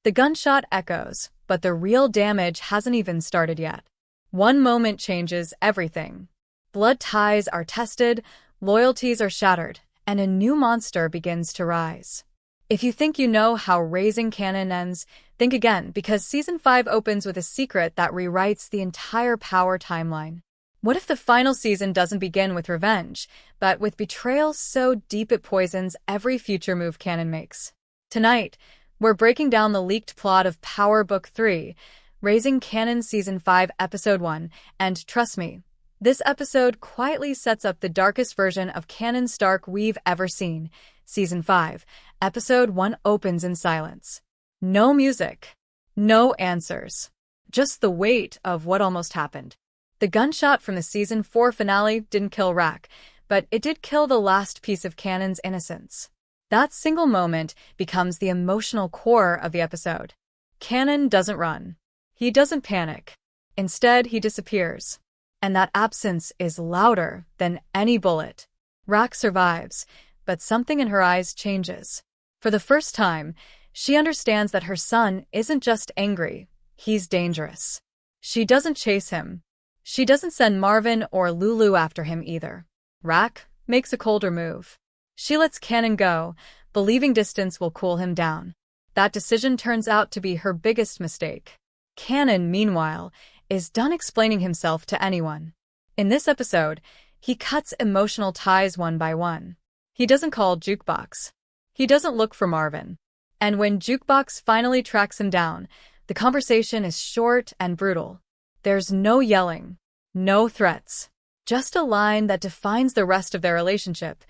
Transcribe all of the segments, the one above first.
The gunshot echoes, but the real damage hasn't even started yet. One moment changes everything. Blood ties are tested, loyalties are shattered, and a new monster begins to rise. If you think you know how Raising Kanan ends, think again, because Season 5 opens with a secret that rewrites the entire Power timeline. What if the final season doesn't begin with revenge, but with betrayal so deep it poisons every future move Kanan makes? Tonight, we're breaking down the leaked plot of Power Book 3, Raising Kanan Season 5 Episode 1, and trust me, this episode quietly sets up the darkest version of Kanan Stark we've ever seen. Season 5, Episode 1 opens in silence. No music, no answers, just the weight of what almost happened. The gunshot from the Season 4 finale didn't kill Rak, but it did kill the last piece of Kanan's innocence. That single moment becomes the emotional core of the episode. Kanan doesn't run. He doesn't panic. Instead, he disappears. And that absence is louder than any bullet. Rak survives, but something in her eyes changes. For the first time, she understands that her son isn't just angry, he's dangerous. She doesn't chase him. She doesn't send Marvin or Lulu after him either. Rak makes a colder move. She lets Kanan go, believing distance will cool him down. That decision turns out to be her biggest mistake. Kanan, meanwhile, is done explaining himself to anyone. In this episode, he cuts emotional ties one by one. He doesn't call Jukebox. He doesn't look for Marvin. And when Jukebox finally tracks him down, the conversation is short and brutal. There's no yelling, no threats, just a line that defines the rest of their relationship.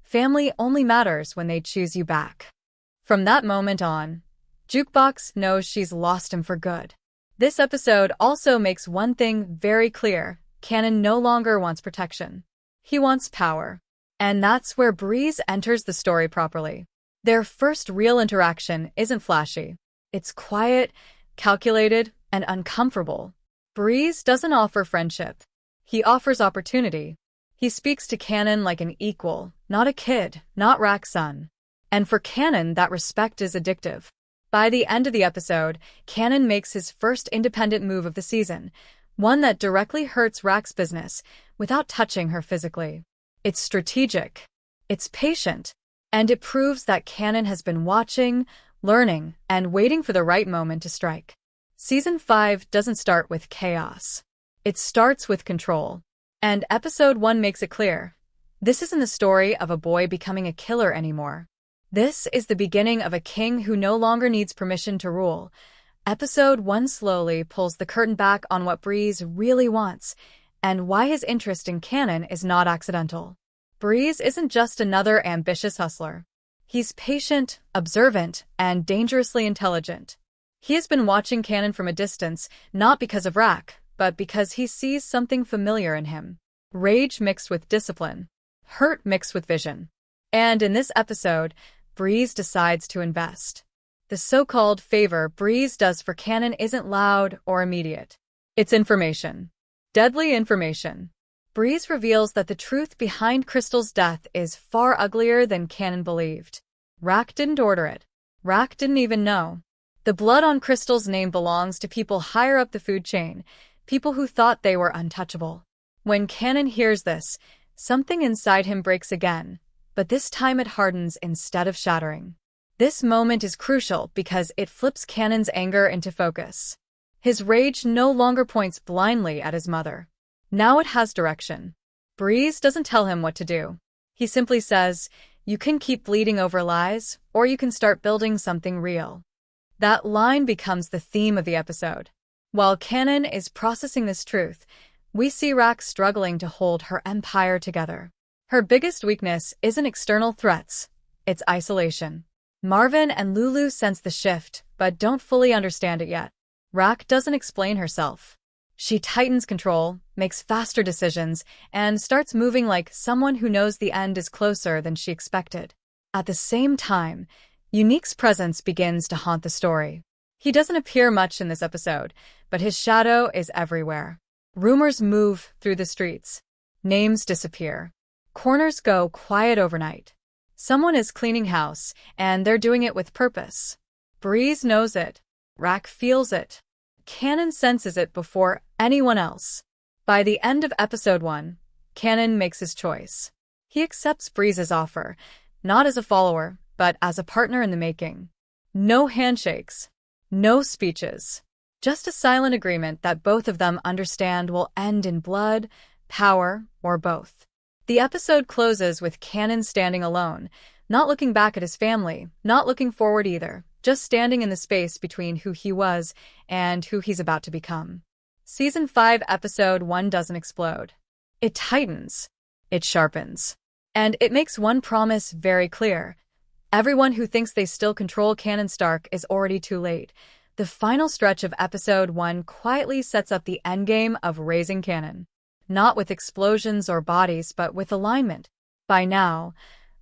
Family only matters when they choose you back. From that moment on, Jukebox knows she's lost him for good. This episode also makes one thing very clear. Kanan no longer wants protection. He wants power. And that's where Breeze enters the story properly. Their first real interaction isn't flashy. It's quiet, calculated, and uncomfortable. Breeze doesn't offer friendship. He offers opportunity. He speaks to Kanan like an equal, not a kid, not Rak's son. And for Kanan, that respect is addictive. By the end of the episode, Kanan makes his first independent move of the season, one that directly hurts Rak's business without touching her physically. It's strategic, it's patient, and it proves that Kanan has been watching, learning, and waiting for the right moment to strike. Season 5 doesn't start with chaos. It starts with control. And Episode 1 makes it clear. This isn't the story of a boy becoming a killer anymore. This is the beginning of a king who no longer needs permission to rule. Episode 1 slowly pulls the curtain back on what Breeze really wants, and why his interest in Kanan is not accidental. Breeze isn't just another ambitious hustler. He's patient, observant, and dangerously intelligent. He has been watching Kanan from a distance, not because of Rak, but because he sees something familiar in him. Rage mixed with discipline. Hurt mixed with vision. And in this episode, Breeze decides to invest. The so-called favor Breeze does for Kanan isn't loud or immediate. It's information. Deadly information. Breeze reveals that the truth behind Crystal's death is far uglier than Kanan believed. Rak didn't order it. Rak didn't even know. The blood on Crystal's name belongs to people higher up the food chain, people who thought they were untouchable. When Kanan hears this, something inside him breaks again, but this time it hardens instead of shattering. This moment is crucial because it flips Kanan's anger into focus. His rage no longer points blindly at his mother. Now it has direction. Breeze doesn't tell him what to do. He simply says, "You can keep bleeding over lies, or you can start building something real." That line becomes the theme of the episode. While Kanan is processing this truth, we see Rak struggling to hold her empire together. Her biggest weakness isn't external threats, it's isolation. Marvin and Lulu sense the shift, but don't fully understand it yet. Rak doesn't explain herself. She tightens control, makes faster decisions, and starts moving like someone who knows the end is closer than she expected. At the same time, Unique's presence begins to haunt the story. He doesn't appear much in this episode, but his shadow is everywhere. Rumors move through the streets. Names disappear. Corners go quiet overnight. Someone is cleaning house, and they're doing it with purpose. Breeze knows it. Rack feels it. Kanan senses it before anyone else. By the end of episode 1, Kanan makes his choice. He accepts Breeze's offer, not as a follower, but as a partner in the making. No handshakes. No speeches. Just a silent agreement that both of them understand will end in blood, power, or both. The episode closes with Kanan standing alone, not looking back at his family, not looking forward either, just standing in the space between who he was and who he's about to become. Season 5, Episode 1 doesn't explode. It tightens. It sharpens. And it makes one promise very clear. Everyone who thinks they still control Kanan Stark is already too late. The final stretch of Episode 1 quietly sets up the endgame of raising Kanan. Not with explosions or bodies, but with alignment. By now,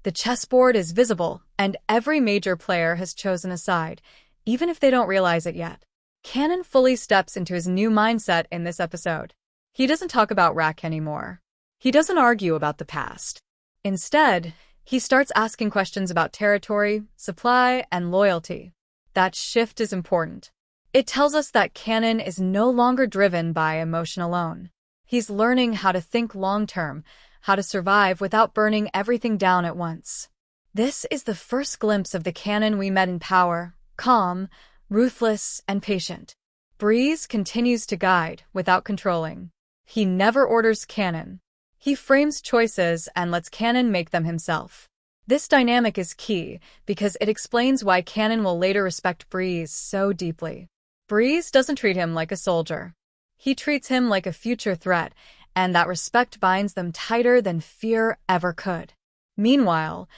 the chessboard is visible, and every major player has chosen a side, even if they don't realize it yet. Kanan fully steps into his new mindset in this episode. He doesn't talk about Rack anymore. He doesn't argue about the past. Instead, he starts asking questions about territory, supply, and loyalty. That shift is important. It tells us that Kanan is no longer driven by emotion alone. He's learning how to think long-term, how to survive without burning everything down at once. This is the first glimpse of the Kanan we met in power, calm, ruthless, and patient. Breeze continues to guide without controlling. He never orders Kanan. He frames choices and lets Kanan make them himself. This dynamic is key because it explains why Kanan will later respect Breeze so deeply. Breeze doesn't treat him like a soldier. He treats him like a future threat, and that respect binds them tighter than fear ever could. Meanwhile,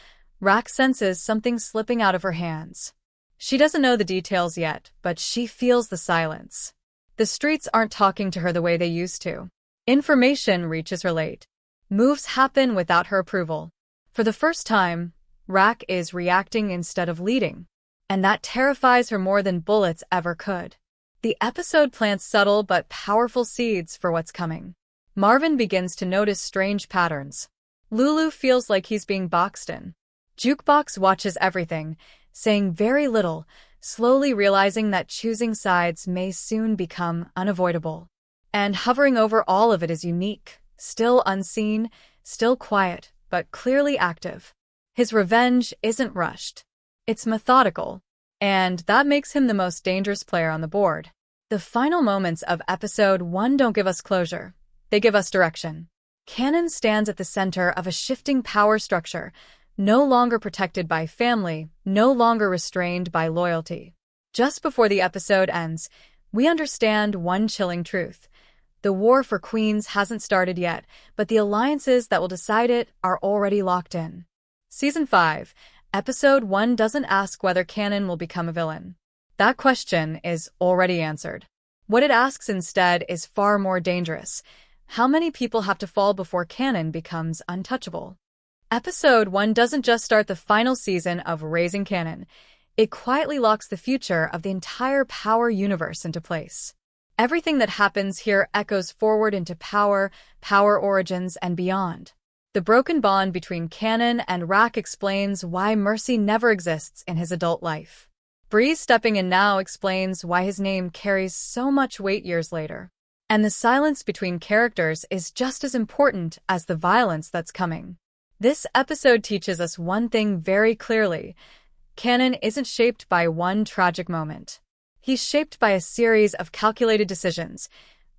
Rack senses something slipping out of her hands. She doesn't know the details yet, but she feels the silence. The streets aren't talking to her the way they used to. Information reaches her late. Moves happen without her approval. For the first time, Rack is reacting instead of leading, and that terrifies her more than bullets ever could. The episode plants subtle but powerful seeds for what's coming. Marvin begins to notice strange patterns. Lulu feels like he's being boxed in. Jukebox watches everything, saying very little, slowly realizing that choosing sides may soon become unavoidable. And hovering over all of it is Unique, still unseen, still quiet, but clearly active. His revenge isn't rushed. It's methodical, and that makes him the most dangerous player on the board. The final moments of Episode 1 don't give us closure. They give us direction. Kanan stands at the center of a shifting power structure, no longer protected by family, no longer restrained by loyalty. Just before the episode ends, we understand one chilling truth. The war for Queens hasn't started yet, but the alliances that will decide it are already locked in. Season 5, Episode 1 doesn't ask whether Kanan will become a villain. That question is already answered. What it asks instead is far more dangerous. How many people have to fall before Kanan becomes untouchable? Episode 1 doesn't just start the final season of Raising Kanan. It quietly locks the future of the entire Power universe into place. Everything that happens here echoes forward into Power, Power Origins, and beyond. The broken bond between Kanan and Rack explains why mercy never exists in his adult life. Breeze stepping in now explains why his name carries so much weight years later. And the silence between characters is just as important as the violence that's coming. This episode teaches us one thing very clearly. Kanan isn't shaped by one tragic moment. He's shaped by a series of calculated decisions,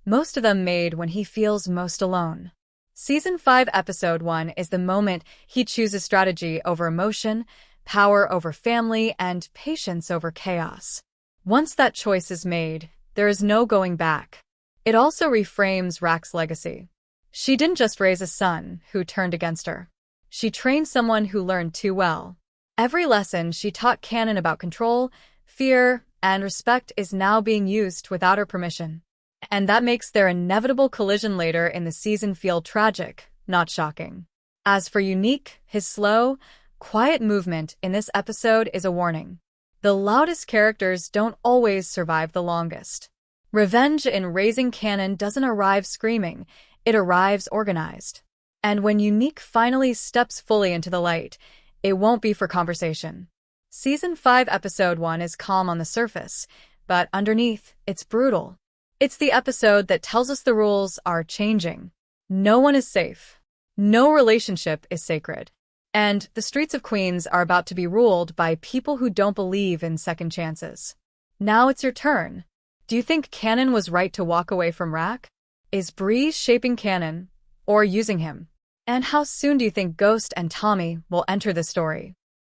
most of them made when he feels most alone. Season 5, Episode 1 is the moment he chooses strategy over emotion, power over family, and patience over chaos. Once that choice is made, there is no going back. It also reframes Rack's legacy. She didn't just raise a son who turned against her. She trained someone who learned too well. Every lesson she taught Kanan about control, fear, and respect is now being used without her permission. And that makes their inevitable collision later in the season feel tragic, not shocking. As for Unique, his slow, quiet movement in this episode is a warning. The loudest characters don't always survive the longest. Revenge in Raising Kanan doesn't arrive screaming, it arrives organized. And when Unique finally steps fully into the light, it won't be for conversation. Season 5, Episode 1 is calm on the surface, but underneath, it's brutal. It's the episode that tells us the rules are changing. No one is safe. No relationship is sacred. And the streets of Queens are about to be ruled by people who don't believe in second chances. Now it's your turn. Do you think Kanan was right to walk away from Rack? Is Bree shaping Kanan, or using him? And how soon do you think Ghost and Tommy will enter the story?